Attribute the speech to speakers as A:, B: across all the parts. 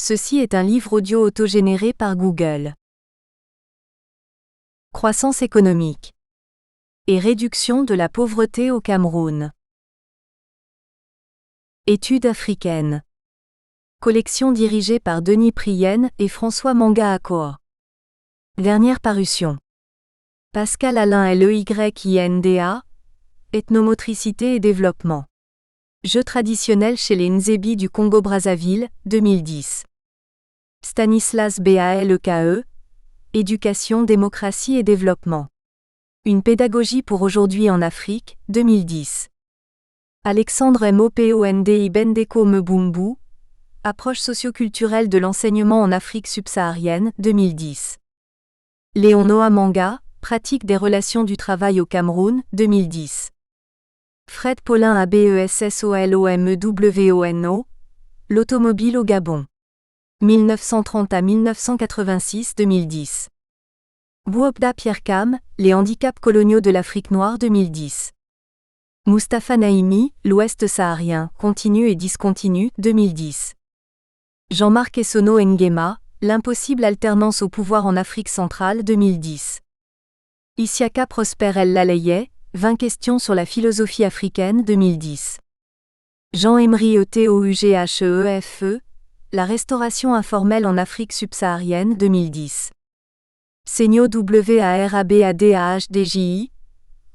A: Ceci est un livre audio autogénéré par Google. Croissance économique et réduction de la pauvreté au Cameroun. Études africaines. Collection dirigée par Denis Prienne et François Manga Akoa. Dernière parution. Pascal Alain Leyinda, Ethnomotricité et développement. Jeux traditionnels chez les Nzebi du Congo-Brazzaville, 2010. Stanislas Baleke, Éducation, démocratie et développement. Une pédagogie pour aujourd'hui en Afrique, 2010. Alexandre Mopondi Bendeko Mbumbu, Approche socioculturelle de l'enseignement en Afrique subsaharienne, 2010. Léon Noah Manga, Pratique des relations du travail au Cameroun, 2010. Fred Paulin Abessolomewno, L'automobile au Gabon. 1930 à 1986, 2010. Bouobda Pierre Cam, Les handicaps coloniaux de l'Afrique noire, 2010. Mustapha Naimi, L'Ouest saharien, continu et discontinu, 2010. Jean-Marc Essono Nguema, L'impossible alternance au pouvoir en Afrique centrale, 2010. Isiaka Prosper El Laleye, 20 questions sur la philosophie africaine, 2010. Jean-Emery Etoughefefe, La restauration informelle en Afrique subsaharienne, 2010. Senyo Warabadadji,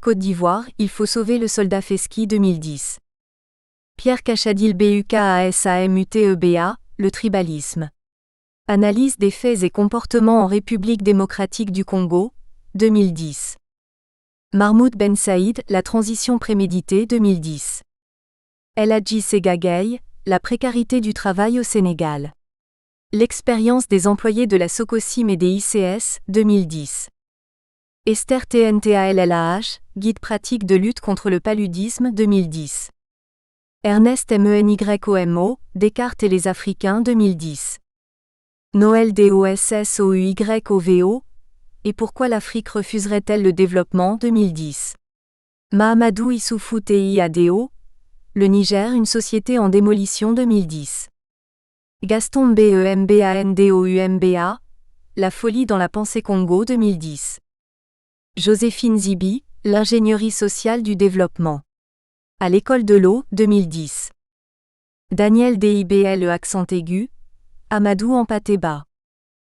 A: Côte d'Ivoire, Il faut sauver le soldat Feski, 2010. Pierre Kachadil Bukasamuteba, Le tribalisme. Analyse des faits et comportements en République démocratique du Congo, 2010. Mahmoud Ben Saïd, La transition préméditée, 2010. El Hadji Segagay, La précarité du travail au Sénégal. L'expérience des employés de la Socosim et des ICS, 2010. Esther Tntallah, Guide pratique de lutte contre le paludisme, 2010. Ernest Menyhomo, Descartes et les Africains, 2010. Noël Dossouyovo, Et pourquoi l'Afrique refuserait-elle le développement, 2010. Mahamadou Issoufou Tiado, Le Niger, une société en démolition, 2010. Gaston Mbembandoumba, La folie dans la pensée Congo, 2010. Joséphine Zibi, L'ingénierie sociale du développement. À l'école de l'eau, 2010. Daniel Dibl accent aigu, Amadou Ampateba.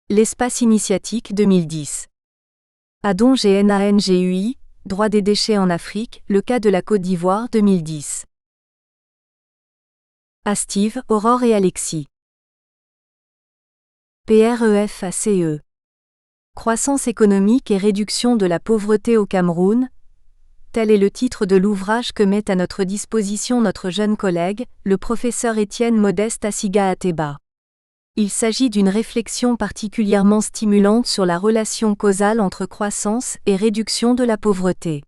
A: L'espace initiatique, 2010. Adon Gnangui, Droit des déchets en Afrique, le cas de la Côte d'Ivoire, 2010. Astive, Aurore et Alexis. PREFACE. Croissance économique et réduction de la pauvreté au Cameroun. Tel est le titre de l'ouvrage que met à notre disposition notre jeune collègue, le professeur Étienne Modeste Asiga Ateba. Il s'agit d'une réflexion particulièrement stimulante sur la relation causale entre croissance et réduction de la pauvreté.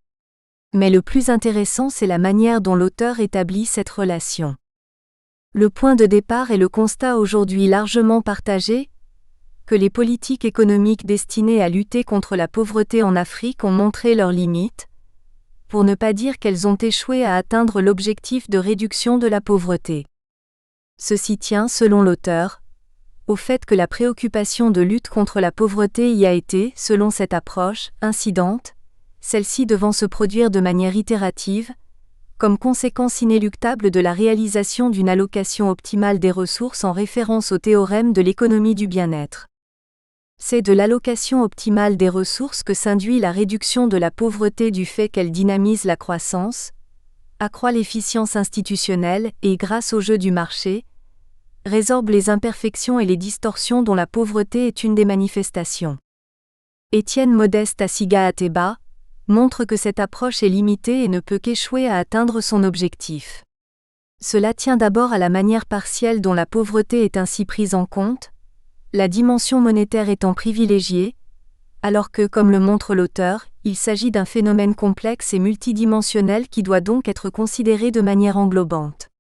A: Mais le plus intéressant, c'est la manière dont l'auteur établit cette relation. Le point de départ est le constat aujourd'hui largement partagé que les politiques économiques destinées à lutter contre la pauvreté en Afrique ont montré leurs limites, pour ne pas dire qu'elles ont échoué à atteindre l'objectif de réduction de la pauvreté. Ceci tient, selon l'auteur, au fait que la préoccupation de lutte contre la pauvreté y a été, selon cette approche, incidente, celle-ci devant se produire de manière itérative, comme conséquence inéluctable de la réalisation d'une allocation optimale des ressources en référence au théorème de l'économie du bien-être. C'est de l'allocation optimale des ressources que s'induit la réduction de la pauvreté du fait qu'elle dynamise la croissance, accroît l'efficience institutionnelle et, grâce au jeu du marché, résorbe les imperfections et les distorsions dont la pauvreté est une des manifestations. Étienne Modeste Asiga Ateba montre que cette approche est limitée et ne peut qu'échouer à atteindre son objectif. Cela tient d'abord à la manière partielle dont la pauvreté est ainsi prise en compte, la dimension monétaire étant privilégiée, alors que, comme le montre l'auteur, il s'agit d'un phénomène complexe et multidimensionnel qui doit donc être considéré de manière englobante.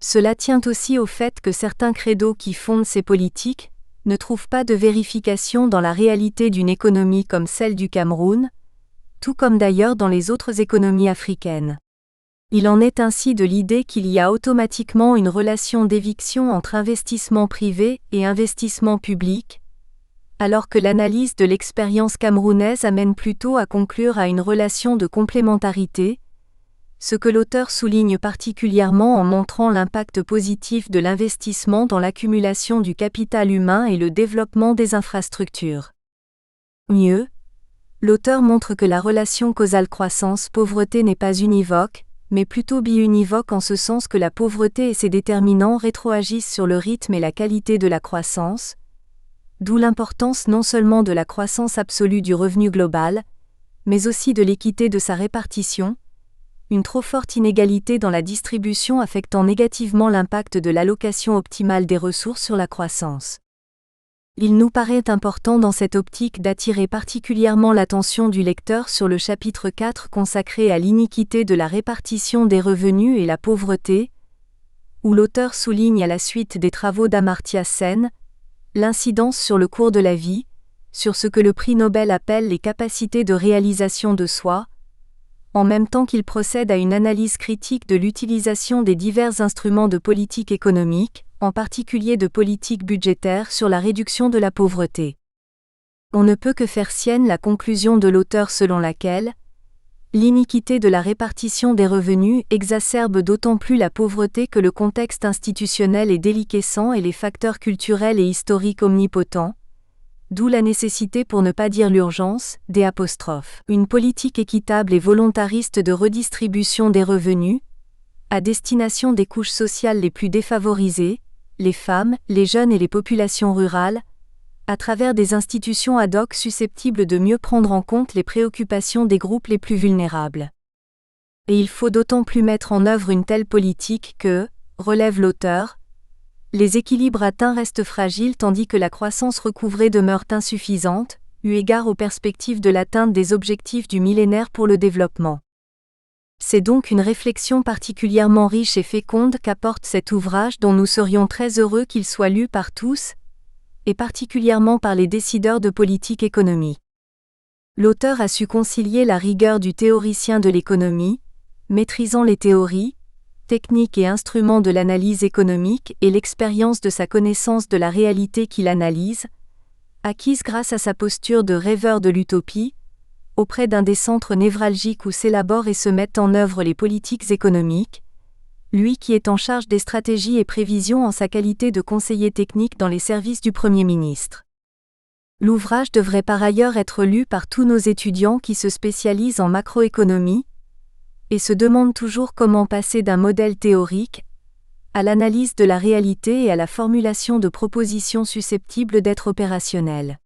A: Cela tient aussi au fait que certains credos qui fondent ces politiques ne trouvent pas de vérification dans la réalité d'une économie comme celle du Cameroun, tout comme d'ailleurs dans les autres économies africaines. Il en est ainsi de l'idée qu'il y a automatiquement une relation d'éviction entre investissement privé et investissement public, alors que l'analyse de l'expérience camerounaise amène plutôt à conclure à une relation de complémentarité, ce que l'auteur souligne particulièrement en montrant l'impact positif de l'investissement dans l'accumulation du capital humain et le développement des infrastructures. Mieux, l'auteur montre que la relation causale croissance-pauvreté n'est pas univoque, mais plutôt biunivoque en ce sens que la pauvreté et ses déterminants rétroagissent sur le rythme et la qualité de la croissance, d'où l'importance non seulement de la croissance absolue du revenu global, mais aussi de l'équité de sa répartition, une trop forte inégalité dans la distribution affectant négativement l'impact de l'allocation optimale des ressources sur la croissance. Il nous paraît important dans cette optique d'attirer particulièrement l'attention du lecteur sur le chapitre 4 consacré à l'iniquité de la répartition des revenus et la pauvreté, où l'auteur souligne à la suite des travaux d'Amartya Sen, l'incidence sur le cours de la vie, sur ce que le prix Nobel appelle les capacités de réalisation de soi, en même temps qu'il procède à une analyse critique de l'utilisation des divers instruments de politique économique, en particulier de politique budgétaire sur la réduction de la pauvreté. On ne peut que faire sienne la conclusion de l'auteur selon laquelle l'iniquité de la répartition des revenus exacerbe d'autant plus la pauvreté que le contexte institutionnel est déliquescent et les facteurs culturels et historiques omnipotents, d'où la nécessité pour ne pas dire l'urgence, une politique équitable et volontariste de redistribution des revenus, à destination des couches sociales les plus défavorisées, les femmes, les jeunes et les populations rurales, à travers des institutions ad hoc susceptibles de mieux prendre en compte les préoccupations des groupes les plus vulnérables. Et il faut d'autant plus mettre en œuvre une telle politique que, relève l'auteur, les équilibres atteints restent fragiles tandis que la croissance recouvrée demeure insuffisante, eu égard aux perspectives de l'atteinte des objectifs du millénaire pour le développement. C'est donc une réflexion particulièrement riche et féconde qu'apporte cet ouvrage dont nous serions très heureux qu'il soit lu par tous, et particulièrement par les décideurs de politique économique. L'auteur a su concilier la rigueur du théoricien de l'économie, maîtrisant les théories, techniques et instruments de l'analyse économique et l'expérience de sa connaissance de la réalité qu'il analyse, acquise grâce à sa posture de rêveur de l'utopie, auprès d'un des centres névralgiques où s'élaborent et se mettent en œuvre les politiques économiques, lui qui est en charge des stratégies et prévisions en sa qualité de conseiller technique dans les services du Premier ministre. L'ouvrage devrait par ailleurs être lu par tous nos étudiants qui se spécialisent en macroéconomie et se demandent toujours comment passer d'un modèle théorique à l'analyse de la réalité et à la formulation de propositions susceptibles d'être opérationnelles.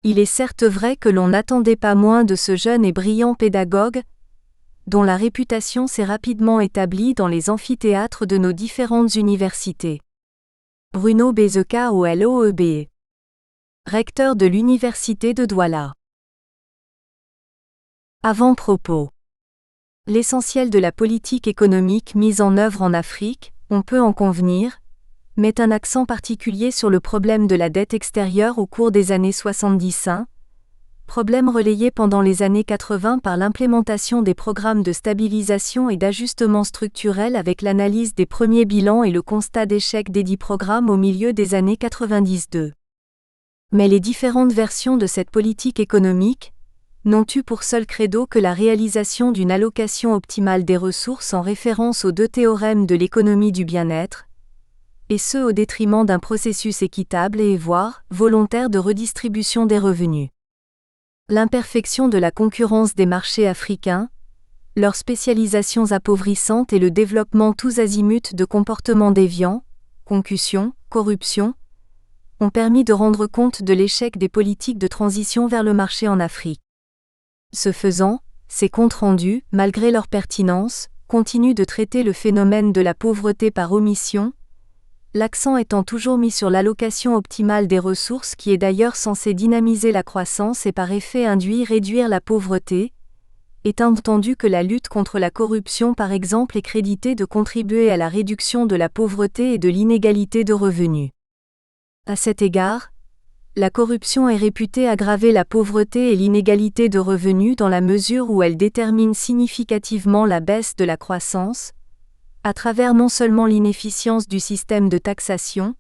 A: Il est certes vrai que l'on n'attendait pas moins de ce jeune et brillant pédagogue, dont la réputation s'est rapidement établie dans les amphithéâtres de nos différentes universités. Bruno Bezeka OLOEB, recteur de l'Université de Douala. Avant-propos. L'essentiel de la politique économique mise en œuvre en Afrique, on peut en convenir, met un accent particulier sur le problème de la dette extérieure au cours des années 70, problème relayé pendant les années 80 par l'implémentation des programmes de stabilisation et d'ajustement structurel avec l'analyse des premiers bilans et le constat d'échec desdits programmes au milieu des années 92. Mais les différentes versions de cette politique économique n'ont eu pour seul credo que la réalisation d'une allocation optimale des ressources en référence aux deux théorèmes de l'économie du bien-être, et ce au détriment d'un processus équitable et voire volontaire de redistribution des revenus. L'imperfection de la concurrence des marchés africains, leurs spécialisations appauvrissantes et le développement tous azimuts de comportements déviants, concussion, corruption, ont permis de rendre compte de l'échec des politiques de transition vers le marché en Afrique. Ce faisant, ces comptes rendus, malgré leur pertinence, continuent de traiter le phénomène de la pauvreté par omission, l'accent étant toujours mis sur l'allocation optimale des ressources qui est d'ailleurs censée dynamiser la croissance et par effet induit réduire la pauvreté, étant entendu que la lutte contre la corruption par exemple est créditée de contribuer à la réduction de la pauvreté et de l'inégalité de revenus. À cet égard, La corruption est réputée aggraver la pauvreté et l'inégalité de revenus dans la mesure où elle détermine significativement la baisse de la croissance, à travers non seulement l'inefficience du système de taxation,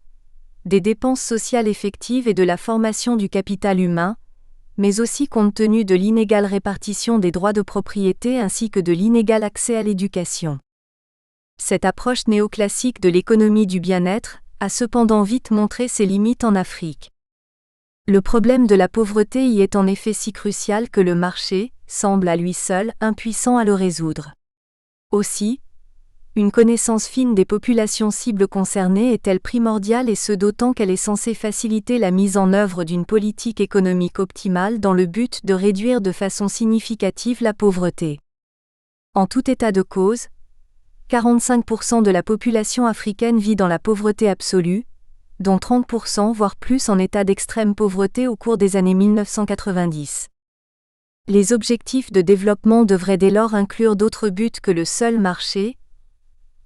A: des dépenses sociales effectives et de la formation du capital humain, mais aussi compte tenu de l'inégale répartition des droits de propriété ainsi que de l'inégal accès à l'éducation. Cette approche néoclassique de l'économie du bien-être a cependant vite montré ses limites en Afrique. Le problème de la pauvreté y est en effet si crucial que le marché semble à lui seul impuissant à le résoudre. Aussi, une connaissance fine des populations cibles concernées est-elle primordiale et ce d'autant qu'elle est censée faciliter la mise en œuvre d'une politique économique optimale dans le but de réduire de façon significative la pauvreté. En tout état de cause, 45% de la population africaine vit dans la pauvreté absolue, dont 30% voire plus en état d'extrême pauvreté au cours des années 1990. Les objectifs de développement devraient dès lors inclure d'autres buts que le seul marché,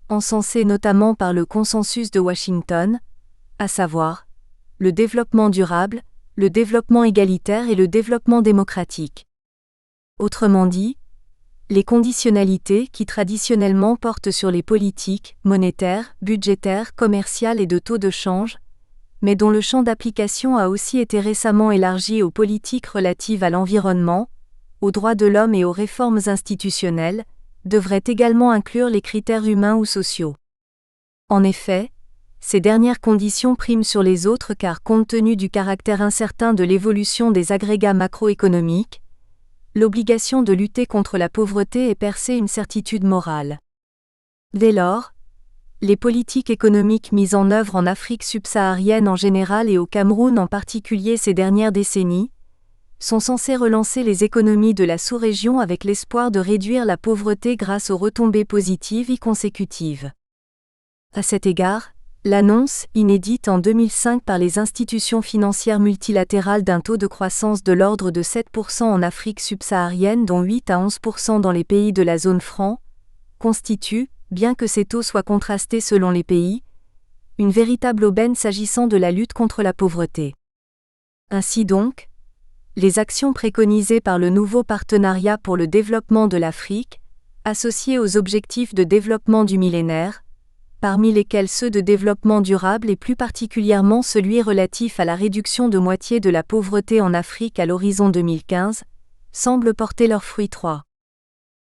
A: encensé notamment par le consensus de Washington, à savoir le développement durable, le développement égalitaire et le développement démocratique. Autrement dit, les conditionnalités qui traditionnellement portent sur les politiques monétaires, budgétaires, commerciales et de taux de change, mais dont le champ d'application a aussi été récemment élargi aux politiques relatives à l'environnement, aux droits de l'homme et aux réformes institutionnelles, devraient également inclure les critères humains ou sociaux. En effet, ces dernières conditions priment sur les autres car compte tenu du caractère incertain de l'évolution des agrégats macroéconomiques, l'obligation de lutter contre la pauvreté est percée une certitude morale. Dès lors, les politiques économiques mises en œuvre en Afrique subsaharienne en général et au Cameroun en particulier ces dernières décennies, sont censées relancer les économies de la sous-région avec l'espoir de réduire la pauvreté grâce aux retombées positives y consécutives. À cet égard, l'annonce, inédite en 2005 par les institutions financières multilatérales d'un taux de croissance de l'ordre de 7% en Afrique subsaharienne dont 8 à 11% dans les pays de la zone franc, constitue, bien que ces taux soient contrastés selon les pays, une véritable aubaine s'agissant de la lutte contre la pauvreté. Ainsi donc, les actions préconisées par le nouveau partenariat pour le développement de l'Afrique, associées aux objectifs de développement du millénaire, parmi lesquels ceux de développement durable et plus particulièrement celui relatif à la réduction de moitié de la pauvreté en Afrique à l'horizon 2015, semblent porter leurs fruits.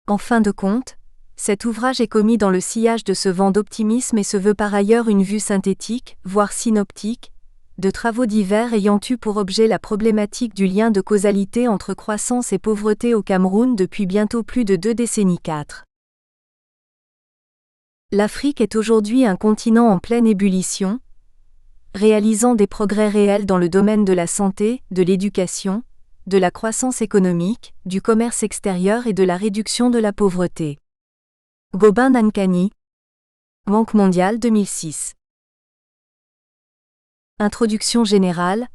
A: En fin de compte, cet ouvrage est commis dans le sillage de ce vent d'optimisme et se veut par ailleurs une vue synthétique, voire synoptique, de travaux divers ayant eu pour objet la problématique du lien de causalité entre croissance et pauvreté au Cameroun depuis bientôt plus de 2 décennies. L'Afrique est aujourd'hui un continent en pleine ébullition, réalisant des progrès réels dans le domaine de la santé, de l'éducation, de la croissance économique, du commerce extérieur et de la réduction de la pauvreté. Gobin Dankani, Banque mondiale 2006. Introduction générale,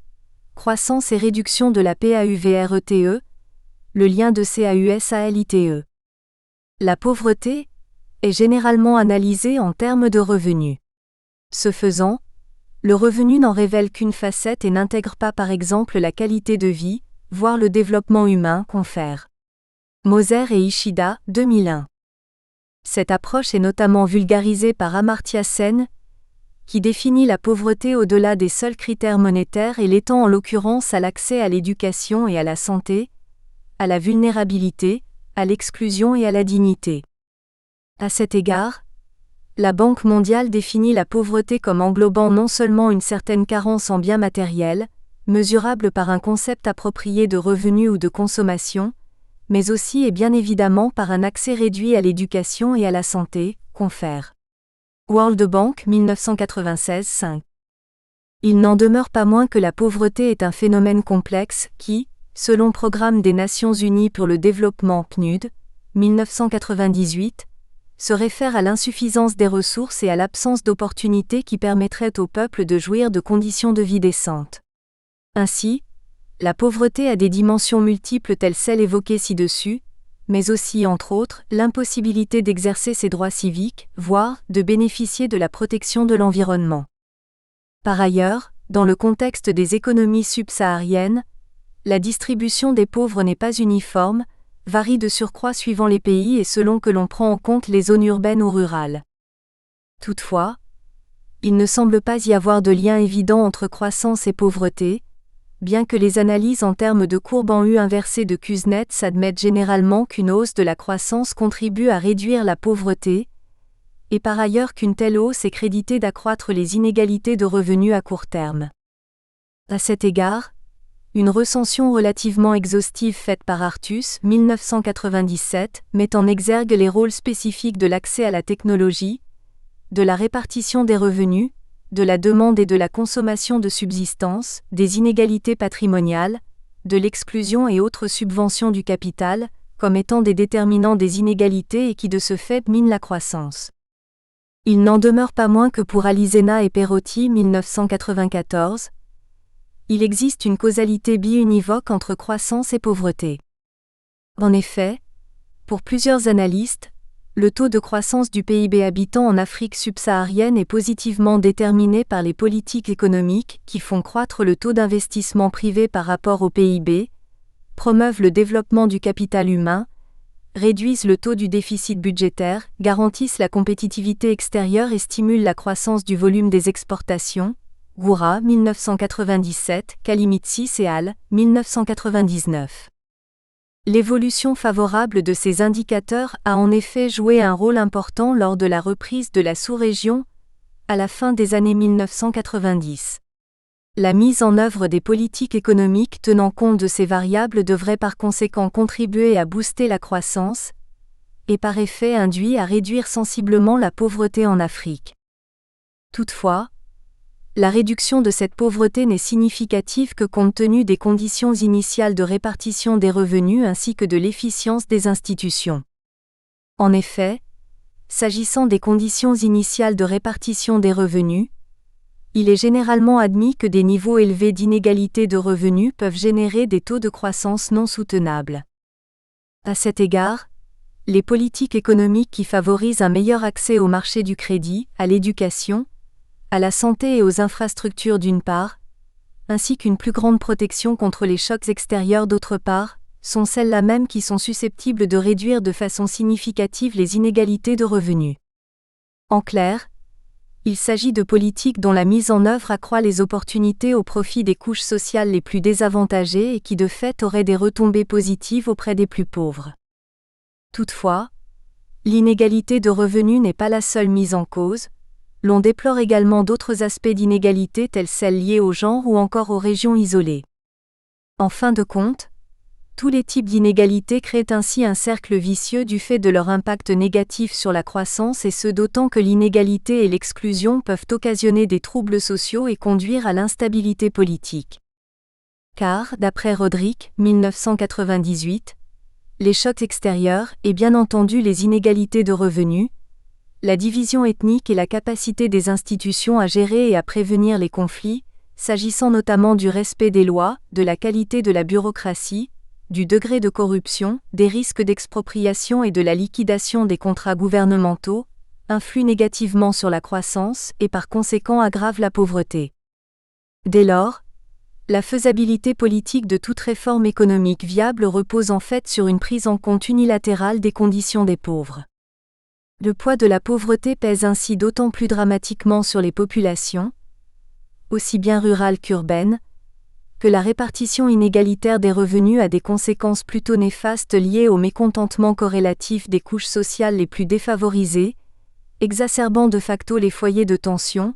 A: croissance et réduction de la PAUVRETE, le lien de CAUSALITE. La pauvreté est généralement analysée en termes de revenus. Ce faisant, le revenu n'en révèle qu'une facette et n'intègre pas par exemple la qualité de vie, voire le développement humain confère. Moser et Ishida, 2001. Cette approche est notamment vulgarisée par Amartya Sen, qui définit la pauvreté au-delà des seuls critères monétaires et l'étend en l'occurrence à l'accès à l'éducation et à la santé, à la vulnérabilité, à l'exclusion et à la dignité. À cet égard, la Banque mondiale définit la pauvreté comme englobant non seulement une certaine carence en biens matériels, mesurable par un concept approprié de revenu ou de consommation, mais aussi et bien évidemment par un accès réduit à l'éducation et à la santé, confère. World Bank 1996-5. Il n'en demeure pas moins que la pauvreté est un phénomène complexe qui, selon Programme des Nations Unies pour le développement PNUD, 1998, se réfère à l'insuffisance des ressources et à l'absence d'opportunités qui permettraient au peuple de jouir de conditions de vie décentes. Ainsi, la pauvreté a des dimensions multiples telles celles évoquées ci-dessus, mais aussi, entre autres, l'impossibilité d'exercer ses droits civiques, voire de bénéficier de la protection de l'environnement. Par ailleurs, dans le contexte des économies subsahariennes, la distribution des pauvres n'est pas uniforme, varie de surcroît suivant les pays et selon que l'on prend en compte les zones urbaines ou rurales. Toutefois, il ne semble pas y avoir de lien évident entre croissance et pauvreté, bien que les analyses en termes de courbe en U inversée de Kuznets admettent généralement qu'une hausse de la croissance contribue à réduire la pauvreté, et par ailleurs qu'une telle hausse est créditée d'accroître les inégalités de revenus à court terme. À cet égard, une recension relativement exhaustive faite par Artus, 1997, met en exergue les rôles spécifiques de l'accès à la technologie, de la répartition des revenus, de la demande et de la consommation de subsistance, des inégalités patrimoniales, de l'exclusion et autres subventions du capital, comme étant des déterminants des inégalités et qui de ce fait minent la croissance. Il n'en demeure pas moins que pour Alizena et Perotti, 1994, il existe une causalité biunivoque entre croissance et pauvreté. En effet, pour plusieurs analystes, le taux de croissance du PIB habitant en Afrique subsaharienne est positivement déterminé par les politiques économiques qui font croître le taux d'investissement privé par rapport au PIB, promeuvent le développement du capital humain, réduisent le taux du déficit budgétaire, garantissent la compétitivité extérieure et stimulent la croissance du volume des exportations. Goura, 1997, Kalimitsis et al., 1999. L'évolution favorable de ces indicateurs a en effet joué un rôle important lors de la reprise de la sous-région, à la fin des années 1990. La mise en œuvre des politiques économiques tenant compte de ces variables devrait par conséquent contribuer à booster la croissance, et par effet induit à réduire sensiblement la pauvreté en Afrique. Toutefois, la réduction de cette pauvreté n'est significative que compte tenu des conditions initiales de répartition des revenus ainsi que de l'efficience des institutions. En effet, s'agissant des conditions initiales de répartition des revenus, il est généralement admis que des niveaux élevés d'inégalité de revenus peuvent générer des taux de croissance non soutenables. À cet égard, les politiques économiques qui favorisent un meilleur accès au marché du crédit, à l'éducation, à la santé et aux infrastructures d'une part, ainsi qu'une plus grande protection contre les chocs extérieurs d'autre part, sont celles-là mêmes qui sont susceptibles de réduire de façon significative les inégalités de revenus. En clair, il s'agit de politiques dont la mise en œuvre accroît les opportunités au profit des couches sociales les plus désavantagées et qui de fait auraient des retombées positives auprès des plus pauvres. Toutefois, l'inégalité de revenus n'est pas la seule mise en cause. L'on déplore également d'autres aspects d'inégalité tels celles liées au genre ou encore aux régions isolées. En fin de compte, tous les types d'inégalités créent ainsi un cercle vicieux du fait de leur impact négatif sur la croissance et ce d'autant que l'inégalité et l'exclusion peuvent occasionner des troubles sociaux et conduire à l'instabilité politique. Car, d'après Roderick, 1998, les chocs extérieurs et bien entendu les inégalités de revenus, la division ethnique et la capacité des institutions à gérer et à prévenir les conflits, s'agissant notamment du respect des lois, de la qualité de la bureaucratie, du degré de corruption, des risques d'expropriation et de la liquidation des contrats gouvernementaux, influent négativement sur la croissance et par conséquent aggravent la pauvreté. Dès lors, la faisabilité politique de toute réforme économique viable repose en fait sur une prise en compte unilatérale des conditions des pauvres. Le poids de la pauvreté pèse ainsi d'autant plus dramatiquement sur les populations, aussi bien rurales qu'urbaines, que la répartition inégalitaire des revenus a des conséquences plutôt néfastes liées au mécontentement corrélatif des couches sociales les plus défavorisées, exacerbant de facto les foyers de tension,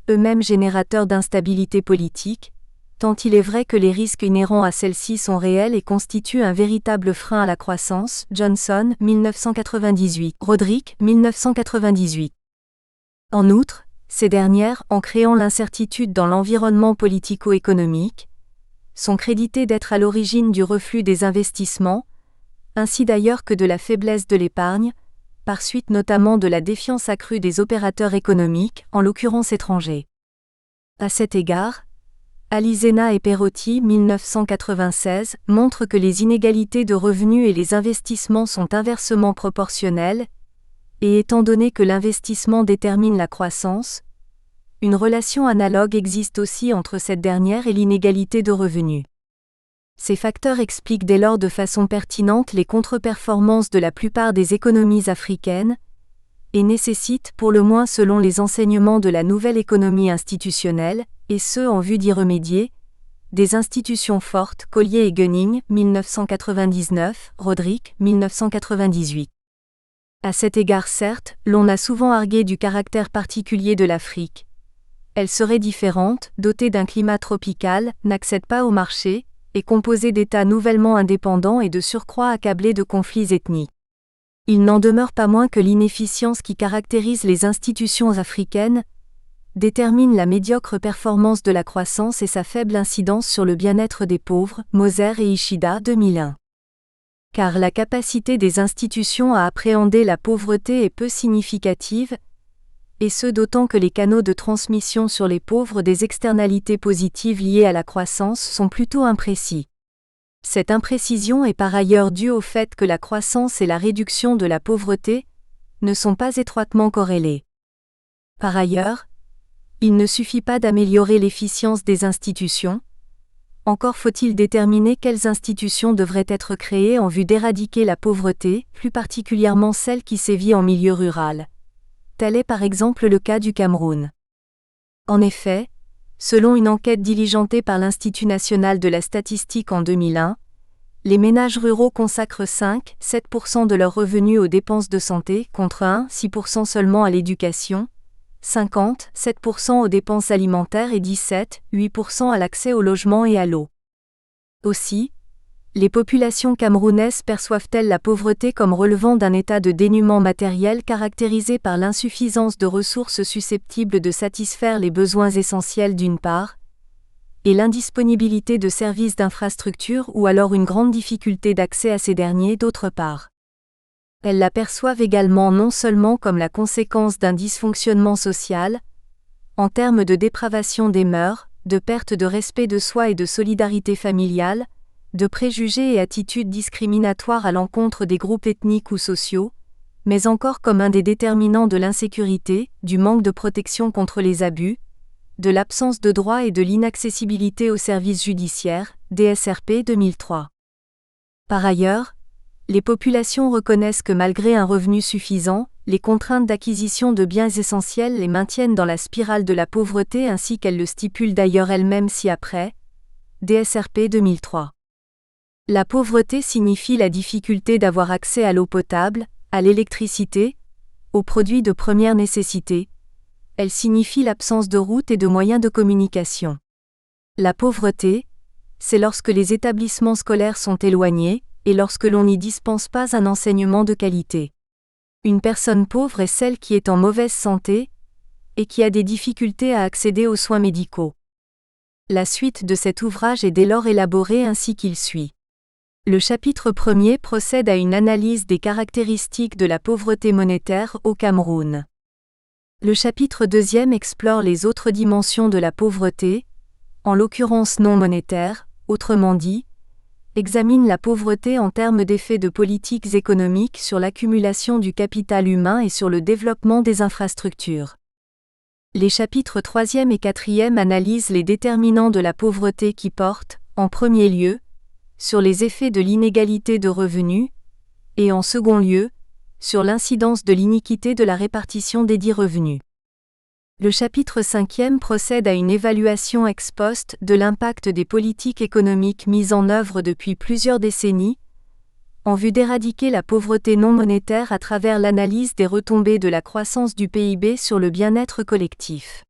A: eux-mêmes générateurs d'instabilité politique, tant il est vrai que les risques inhérents à celle-ci sont réels et constituent un véritable frein à la croissance. Johnson, 1998. Roderick, 1998. En outre, ces dernières, en créant l'incertitude dans l'environnement politico-économique, sont créditées d'être à l'origine du reflux des investissements, ainsi d'ailleurs que de la faiblesse de l'épargne, par suite notamment de la défiance accrue des opérateurs économiques, en l'occurrence étrangers. À cet égard, Alizena et Perotti, 1996, montrent que les inégalités de revenus et les investissements sont inversement proportionnelles, et étant donné que l'investissement détermine la croissance, une relation analogue existe aussi entre cette dernière et l'inégalité de revenus. Ces facteurs expliquent dès lors de façon pertinente les contre-performances de la plupart des économies africaines, et nécessitent, pour le moins selon les enseignements de la nouvelle économie institutionnelle, et ce en vue d'y remédier, des institutions fortes. Collier et Gunning, 1999, Roderick, 1998. À cet égard certes, l'on a souvent argué du caractère particulier de l'Afrique. Elle serait différente, dotée d'un climat tropical, n'accède pas au marché, est composée d'États nouvellement indépendants et de surcroît accablés de conflits ethniques. Il n'en demeure pas moins que l'inefficience qui caractérise les institutions africaines détermine la médiocre performance de la croissance et sa faible incidence sur le bien-être des pauvres. Moser et Ishida, 2001. Car la capacité des institutions à appréhender la pauvreté est peu significative, et ce d'autant que les canaux de transmission sur les pauvres des externalités positives liées à la croissance sont plutôt imprécis. Cette imprécision est par ailleurs due au fait que la croissance et la réduction de la pauvreté ne sont pas étroitement corrélées. Par ailleurs, il ne suffit pas d'améliorer l'efficience des institutions, encore faut-il déterminer quelles institutions devraient être créées en vue d'éradiquer la pauvreté, plus particulièrement celle qui sévit en milieu rural. Tel est par exemple le cas du Cameroun. En effet, selon une enquête diligentée par l'Institut national de la statistique en 2001, les ménages ruraux consacrent 5-7% de leurs revenus aux dépenses de santé, contre 1-6% seulement à l'éducation, 50-7% aux dépenses alimentaires et 17-8% à l'accès au logement et à l'eau. Aussi, les populations camerounaises perçoivent-elles la pauvreté comme relevant d'un état de dénuement matériel caractérisé par l'insuffisance de ressources susceptibles de satisfaire les besoins essentiels d'une part, et l'indisponibilité de services d'infrastructure ou alors une grande difficulté d'accès à ces derniers d'autre part. Elles l'aperçoivent également non seulement comme la conséquence d'un dysfonctionnement social, en termes de dépravation des mœurs, de perte de respect de soi et de solidarité familiale, de préjugés et attitudes discriminatoires à l'encontre des groupes ethniques ou sociaux, mais encore comme un des déterminants de l'insécurité, du manque de protection contre les abus, de l'absence de droits et de l'inaccessibilité aux services judiciaires, DSRP 2003. Par ailleurs, les populations reconnaissent que malgré un revenu suffisant, les contraintes d'acquisition de biens essentiels les maintiennent dans la spirale de la pauvreté ainsi qu'elles le stipulent d'ailleurs elles-mêmes ci-après, DSRP 2003. La pauvreté signifie la difficulté d'avoir accès à l'eau potable, à l'électricité, aux produits de première nécessité. Elle signifie l'absence de routes et de moyens de communication. La pauvreté, c'est lorsque les établissements scolaires sont éloignés, et lorsque l'on n'y dispense pas un enseignement de qualité. Une personne pauvre est celle qui est en mauvaise santé, et qui a des difficultés à accéder aux soins médicaux. La suite de cet ouvrage est dès lors élaborée ainsi qu'il suit. Le chapitre 1er procède à une analyse des caractéristiques de la pauvreté monétaire au Cameroun. Le chapitre 2e explore les autres dimensions de la pauvreté, en l'occurrence non monétaire, autrement dit, examine la pauvreté en termes d'effets de politiques économiques sur l'accumulation du capital humain et sur le développement des infrastructures. Les chapitres 3e et 4e analysent les déterminants de la pauvreté qui portent, en premier lieu, sur les effets de l'inégalité de revenus, et en second lieu, sur l'incidence de l'iniquité de la répartition des dits revenus. Le chapitre 5e procède à une évaluation ex post de l'impact des politiques économiques mises en œuvre depuis plusieurs décennies, en vue d'éradiquer la pauvreté non monétaire à travers l'analyse des retombées de la croissance du PIB sur le bien-être collectif.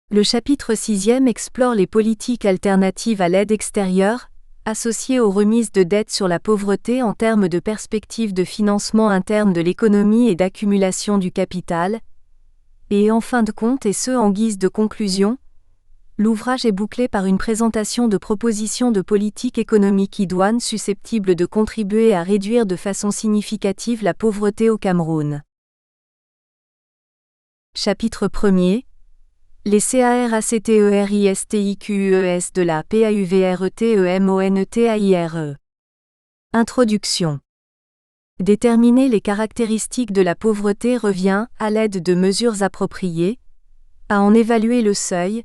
A: Le chapitre 6e explore les politiques alternatives à l'aide extérieure, associées aux remises de dettes sur la pauvreté en termes de perspectives de financement interne de l'économie et d'accumulation du capital. Et en fin de compte et ce en guise de conclusion, l'ouvrage est bouclé par une présentation de propositions de politique économique idoines susceptibles de contribuer à réduire de façon significative la pauvreté au Cameroun. Chapitre 1er. Les CARACTERISTIQUES de la PAUVRETEMONETAIRE. Introduction. Déterminer les caractéristiques de la pauvreté revient, à l'aide de mesures appropriées, à en évaluer le seuil,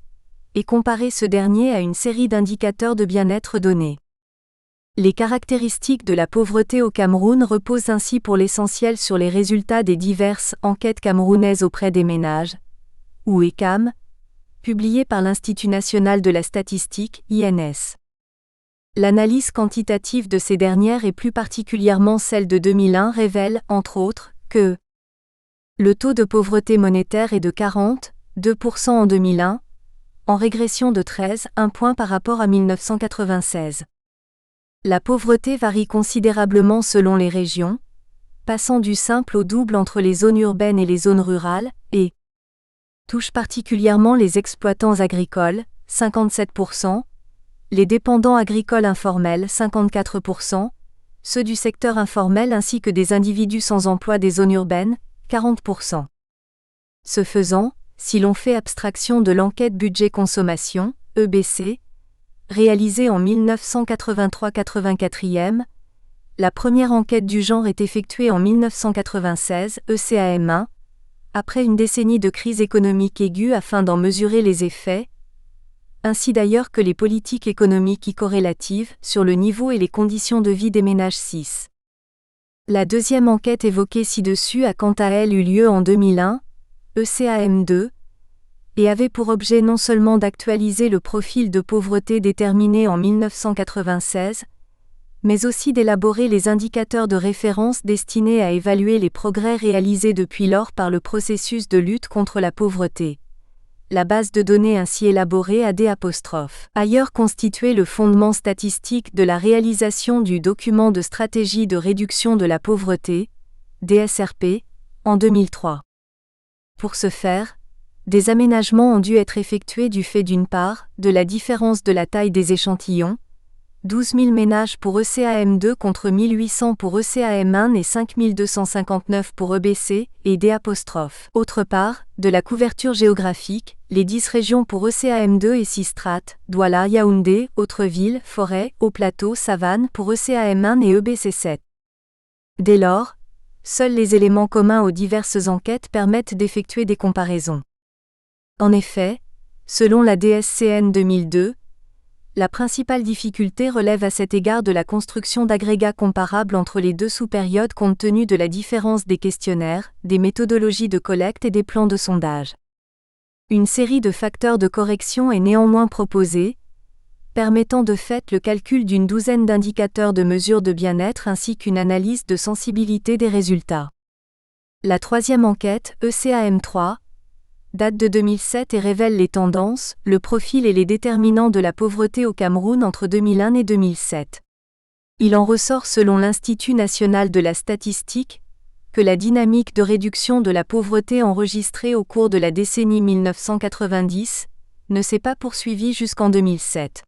A: et comparer ce dernier à une série d'indicateurs de bien-être donnés. Les caractéristiques de la pauvreté au Cameroun reposent ainsi pour l'essentiel sur les résultats des diverses enquêtes camerounaises auprès des ménages, ou ECAM, publiées par l'Institut national de la statistique, INS. L'analyse quantitative de ces dernières et plus particulièrement celle de 2001 révèle, entre autres, que le taux de pauvreté monétaire est de 40,2% en 2001, en régression de 13,1 points par rapport à 1996. La pauvreté varie considérablement selon les régions, passant du simple au double entre les zones urbaines et les zones rurales, et touche particulièrement les exploitants agricoles, 57%, les dépendants agricoles informels, 54%, ceux du secteur informel ainsi que des individus sans emploi des zones urbaines, 40%. Ce faisant, si l'on fait abstraction de l'enquête budget-consommation, EBC, réalisée en 1983-84e, la première enquête du genre est effectuée en 1996, ECAM1, après une décennie de crise économique aiguë afin d'en mesurer les effets, ainsi d'ailleurs que les politiques économiques corrélatives sur le niveau et les conditions de vie des ménages 6. La deuxième enquête évoquée ci-dessus a quant à elle eu lieu en 2001, ECAM2, et avait pour objet non seulement d'actualiser le profil de pauvreté déterminé en 1996, mais aussi d'élaborer les indicateurs de référence destinés à évaluer les progrès réalisés depuis lors par le processus de lutte contre la pauvreté. La base de données ainsi élaborée a ailleurs constitué le fondement statistique de la réalisation du document de stratégie de réduction de la pauvreté, DSRP, en 2003. Pour ce faire, des aménagements ont dû être effectués du fait d'une part, de la différence de la taille des échantillons, 12 000 ménages pour ECAM2 contre 1800 pour ECAM1 et 5 259 pour EBC, et d'autre part, de la couverture géographique, les 10 régions pour ECAM2 et 6 strates, Douala, Yaoundé, Autreville, Forêt, Haut-Plateau, Savane pour ECAM1 et EBC7. Dès lors, seuls les éléments communs aux diverses enquêtes permettent d'effectuer des comparaisons. En effet, selon la DSCN 2002, la principale difficulté relève à cet égard de la construction d'agrégats comparables entre les deux sous-périodes compte tenu de la différence des questionnaires, des méthodologies de collecte et des plans de sondage. Une série de facteurs de correction est néanmoins proposée, permettant de fait le calcul d'une douzaine d'indicateurs de mesure de bien-être ainsi qu'une analyse de sensibilité des résultats. La troisième enquête, ECAM3, date de 2007 et révèle les tendances, le profil et les déterminants de la pauvreté au Cameroun entre 2001 et 2007. Il en ressort selon l'Institut national de la statistique, que la dynamique de réduction de la pauvreté enregistrée au cours de la décennie 1990 ne s'est pas poursuivie jusqu'en 2007.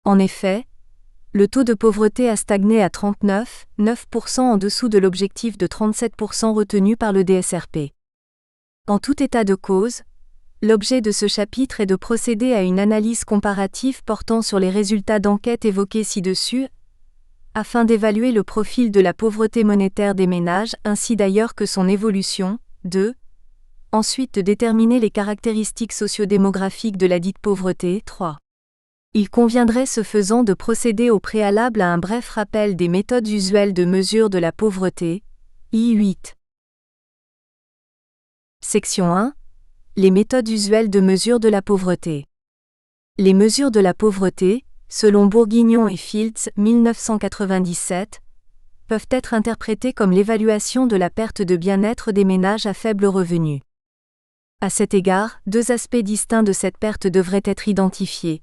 A: En effet, le taux de pauvreté a stagné à 39,9% en dessous de l'objectif de 37% retenu par le DSRP. En tout état de cause, l'objet de ce chapitre est de procéder à une analyse comparative portant sur les résultats d'enquête évoqués ci-dessus, afin d'évaluer le profil de la pauvreté monétaire des ménages ainsi d'ailleurs que son évolution, ensuite de déterminer les caractéristiques sociodémographiques de la dite pauvreté, 3. Il conviendrait ce faisant de procéder au préalable à un bref rappel des méthodes usuelles de mesure de la pauvreté, I8. Section 1. Les méthodes usuelles de mesure de la pauvreté. Les mesures de la pauvreté, selon Bourguignon et Fields, 1997, peuvent être interprétées comme l'évaluation de la perte de bien-être des ménages à faible revenu. À cet égard, deux aspects distincts de cette perte devraient être identifiés.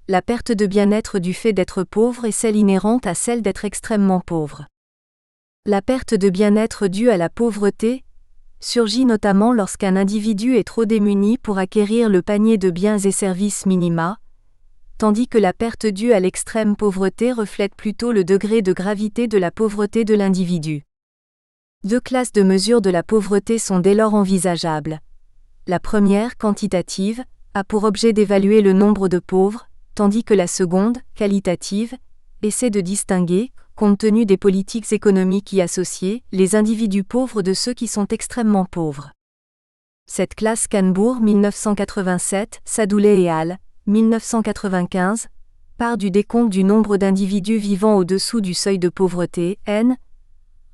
A: La perte de bien-être du fait d'être pauvre et celle inhérente à celle d'être extrêmement pauvre. La perte de bien-être due à la pauvreté surgit notamment lorsqu'un individu est trop démuni pour acquérir le panier de biens et services minima, tandis que la perte due à l'extrême pauvreté reflète plutôt le degré de gravité de la pauvreté de l'individu. Deux classes de mesures de la pauvreté sont dès lors envisageables. La première, quantitative, a pour objet d'évaluer le nombre de pauvres, tandis que la seconde, qualitative, essaie de distinguer, compte tenu des politiques économiques y associées, les individus pauvres de ceux qui sont extrêmement pauvres. Cette classe Canbourg 1987, Sadoulay et al. 1995, part du décompte du nombre d'individus vivant au-dessous du seuil de pauvreté, N,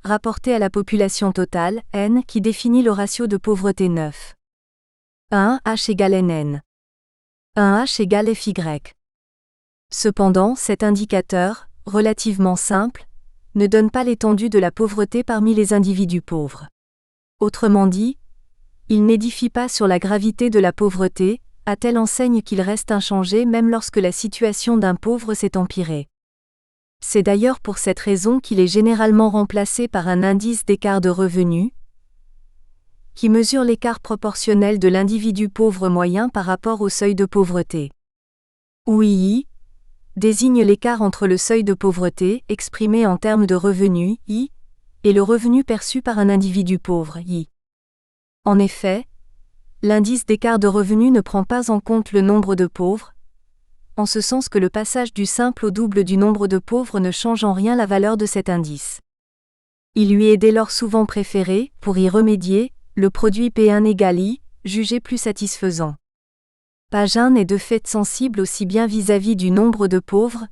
A: rapporté à la population totale, N, qui définit le ratio de pauvreté 9. 1 H égale NN. 1 H égale FY. Cependant, cet indicateur, relativement simple, ne donne pas l'étendue de la pauvreté parmi les individus pauvres. Autrement dit, il n'édifie pas sur la gravité de la pauvreté, à telle enseigne qu'il reste inchangé même lorsque la situation d'un pauvre s'est empirée. C'est d'ailleurs pour cette raison qu'il est généralement remplacé par un indice d'écart de revenus, qui mesure l'écart proportionnel de l'individu pauvre moyen par rapport au seuil de pauvreté. OII désigne l'écart entre le seuil de pauvreté, exprimé en termes de revenus, I, et le revenu perçu par un individu pauvre, I. En effet, l'indice d'écart de revenus ne prend pas en compte le nombre de pauvres, en ce sens que le passage du simple au double du nombre de pauvres ne change en rien la valeur de cet indice. Il lui est dès lors souvent préféré, pour y remédier, le produit P1 égale I, jugé plus satisfaisant. Page 1 est de fait sensible aussi bien vis-à-vis du nombre de pauvres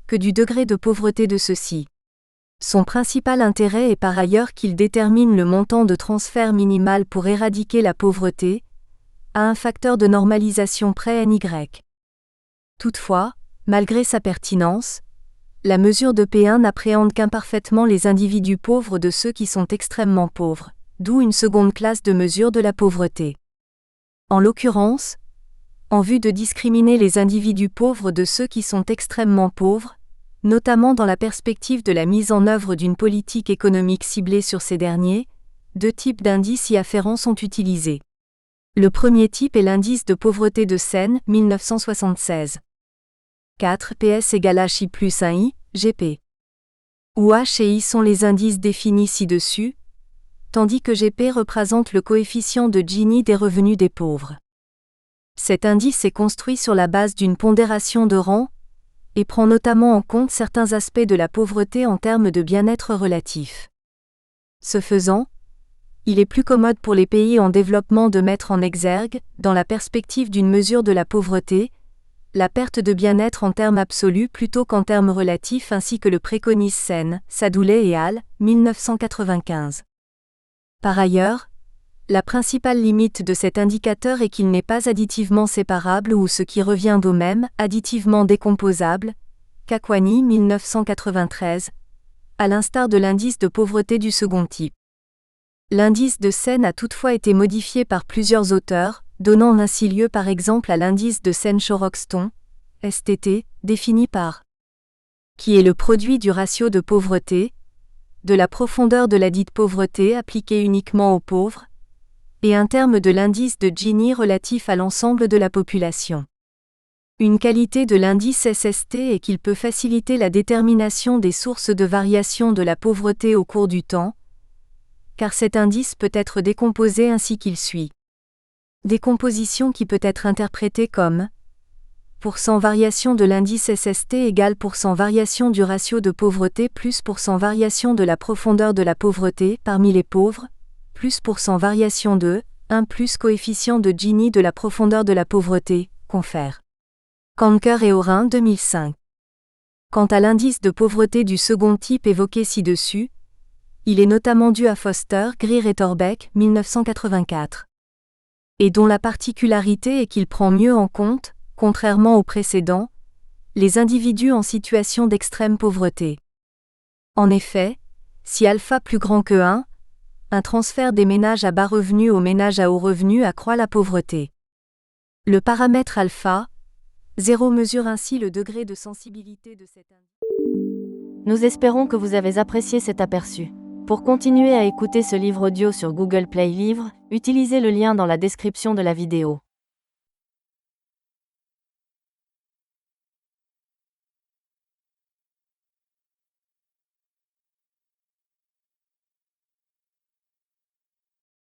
A: que du degré de pauvreté de ceux-ci. Son principal intérêt est par ailleurs qu'il détermine le montant de transfert minimal pour éradiquer la pauvreté, à un facteur de normalisation près NY. Toutefois, malgré sa pertinence, la mesure de P1 n'appréhende qu'imparfaitement les individus pauvres de ceux qui sont extrêmement pauvres, d'où une seconde classe de mesure de la pauvreté. En l'occurrence, en vue de discriminer les individus pauvres de ceux qui sont extrêmement pauvres, notamment dans la perspective de la mise en œuvre d'une politique économique ciblée sur ces derniers, deux types d'indices y afférents sont utilisés. Le premier type est l'indice de pauvreté de Seine, 1976. 4 PS égale HI plus 1I, GP. Où H et I sont les indices définis ci-dessus, tandis que GP représente le coefficient de Gini des revenus des pauvres. Cet indice est construit sur la base d'une pondération de rang, et prend notamment en compte certains aspects de la pauvreté en termes de bien-être relatif. Ce faisant, il est plus commode pour les pays en développement de mettre en exergue, dans la perspective d'une mesure de la pauvreté, la perte de bien-être en termes absolus plutôt qu'en termes relatifs ainsi que le préconise Seine, Sadoulay et al. 1995. Par ailleurs, la principale limite de cet indicateur est qu'il n'est pas additivement séparable ou ce qui revient au même, additivement décomposable, Kakwani 1993, à l'instar de l'indice de pauvreté du second type. L'indice de Seine a toutefois été modifié par plusieurs auteurs, donnant ainsi lieu par exemple à l'indice de Seine-Choroxton, STT, défini par qui est le produit du ratio de pauvreté, de la profondeur de la dite pauvreté appliquée uniquement aux pauvres, et un terme de l'indice de Gini relatif à l'ensemble de la population. Une qualité de l'indice SST est qu'il peut faciliter la détermination des sources de variation de la pauvreté au cours du temps, car cet indice peut être décomposé ainsi qu'il suit. Décomposition qui peut être interprétée comme % variation de l'indice SST égale % variation du ratio de pauvreté plus % variation de la profondeur de la pauvreté parmi les pauvres, plus % variation de 1 plus coefficient de Gini de la profondeur de la pauvreté, confère. Kanker et Orin 2005. Quant à l'indice de pauvreté du second type évoqué ci-dessus, il est notamment dû à Foster, Greer et Torbeck, 1984. Et dont la particularité est qu'il prend mieux en compte, contrairement au précédent, les individus en situation d'extrême pauvreté. En effet, si alpha plus grand que 1, un transfert des ménages à bas revenus aux ménages à haut revenus accroît la pauvreté. Le paramètre alpha, 0 mesure ainsi le degré de sensibilité de cet indice.
B: Nous espérons que vous avez apprécié cet aperçu. Pour continuer à écouter ce livre audio sur Google Play Livres, utilisez le lien dans la description de la vidéo.